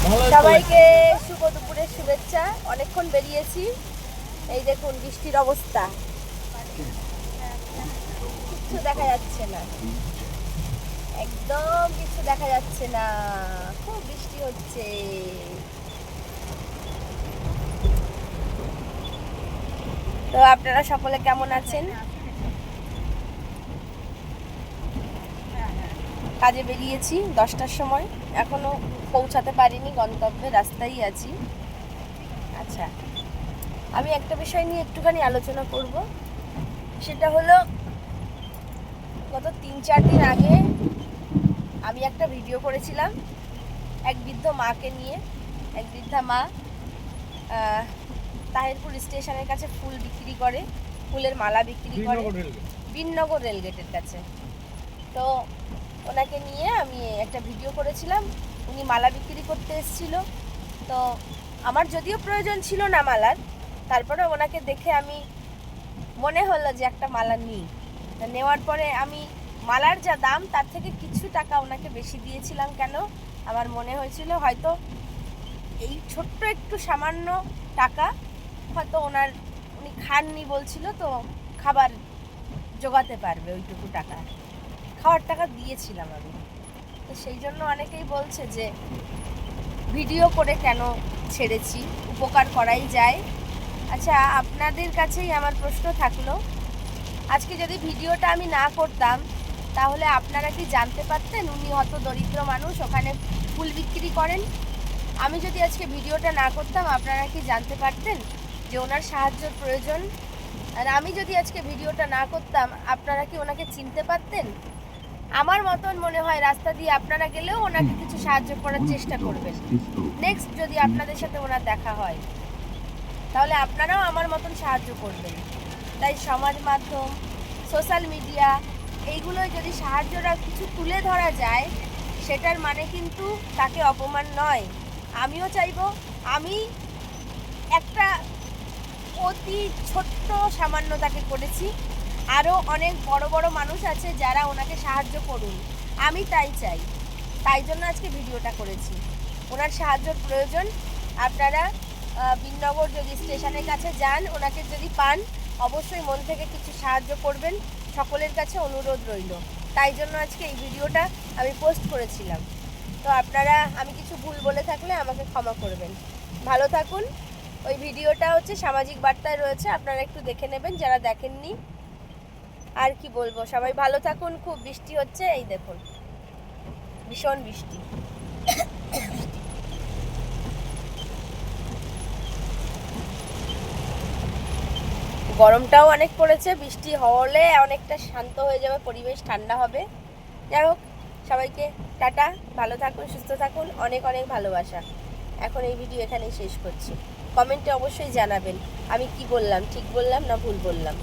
সবাইকে শুভ দুপুরের শুভেচ্ছা। অনেকক্ষণ বেরিয়েছি, এই দেখুন বৃষ্টির অবস্থা, কিছু দেখা যাচ্ছে না, একদম কিছু দেখা যাচ্ছে না, খুব বৃষ্টি হচ্ছে। তো আপনারা সকলে কেমন আছেন? কাজে বেরিয়েছি 10টার সময়, এখনো পৌঁছাতে পারিনি গন্তব্যে, রাস্তায় আছি। আচ্ছা, আমি একটা বিষয় নিয়ে একটুখানি আলোচনা করব। সেটা হলো, গত 3-4 দিন আগে আমি একটা ভিডিও করেছিলাম এক বৃদ্ধ মাকে নিয়ে। এক বৃদ্ধা মা তাহিরপুর স্টেশনের কাছে ফুল বিক্রি করে, ফুলের মালা বিক্রি করে, বিননগর রেলগেটের কাছে। তো ওনাকে নিয়ে আমি একটা ভিডিও করেছিলাম। উনি মালা বিক্রি করতে এসেছিল। তো আমার যদিও প্রয়োজন ছিল না মালার, তারপরে ওনাকে দেখে আমি মনে হলো যে একটা মালা নিই। নেওয়ার পরে আমি মালার যা দাম তার থেকে কিছু টাকা ওনাকে বেশি দিয়েছিলাম। কেন? আমার মনে হয়েছিল হয়তো এই ছোট্ট একটু সামান্য টাকা হয়তো উনি খাননি বলছিল, তো খাবার জোগাতে পারবে ওইটুকু টাকা, খাওয়ার টাকা দিয়েছিলাম আমি। তো সেই জন্য অনেকেই বলছে যে ভিডিও করে কেন ছেড়েছি, উপকার করাই যায়। আচ্ছা, আপনাদের কাছেই আমার প্রশ্ন থাকলো, আজকে যদি ভিডিওটা আমি না করতাম তাহলে আপনারা কি জানতে পারতেন উনি অত দরিদ্র মানুষ, ওখানে ফুল বিক্রি করেন? আমি যদি আজকে ভিডিওটা না করতাম আপনারা কি জানতে পারতেন যে ওনার সাহায্যের প্রয়োজন? আর আমি যদি আজকে ভিডিওটা না করতাম আপনারা কি ওনাকে চিনতে পারতেন? আমার মতন মনে হয় রাস্তা দিয়ে আপনারা গেলেও ওনাকে কিছু সাহায্য করার চেষ্টা করবেন। নেক্সট যদি আপনাদের সাথে ওনার দেখা হয় তাহলে আপনারাও আমার মতন সাহায্য করবেন। তাই সমাজ মাধ্যম, সোশ্যাল মিডিয়া, এইগুলোয় যদি সাহায্যটা কিছু তুলে ধরা যায়, সেটার মানে কিন্তু তাকে অপমান নয়। আমিও চাইবো আমি একটা অতি ছোট্ট সামান্য তাকে করেছি, আরও অনেক বড় বড় মানুষ আছে যারা ওনাকে সাহায্য করুন, আমি তাই চাই। তাই জন্য আজকে ভিডিওটা করেছি। ওনার সাহায্যের প্রয়োজন। আপনারা বিননগর যদি স্টেশনের কাছে যান, ওনাকে যদি পান, অবশ্যই মন থেকে কিছু সাহায্য করবেন, সকলের কাছে অনুরোধ রইল। তাই জন্য আজকে এই ভিডিওটা আমি পোস্ট করেছিলাম। তো আপনারা, আমি কিছু ভুল বলে থাকলে আমাকে ক্ষমা করবেন। ভালো থাকুন। ওই ভিডিওটা হচ্ছে সামাজিক বার্তায় রয়েছে, আপনারা একটু দেখে নেবেন যারা দেখেননি। আর কি বলবো, সবাই ভালো থাকুন। খুব বৃষ্টি হচ্ছে, এই দেখুন ভীষণ বৃষ্টি। গরমটাও অনেক পড়েছে, বৃষ্টি হলে অনেকটা শান্ত হয়ে যাবে, পরিবেশ ঠান্ডা হবে। যাই হোক, সবাইকে টাটা, ভালো থাকুন, সুস্থ থাকুন, অনেক অনেক ভালোবাসা। এখন এই ভিডিও এখানেই শেষ করছি। কমেন্টে অবশ্যই জানাবেন আমি কি বললাম, ঠিক বললাম না ভুল বললাম।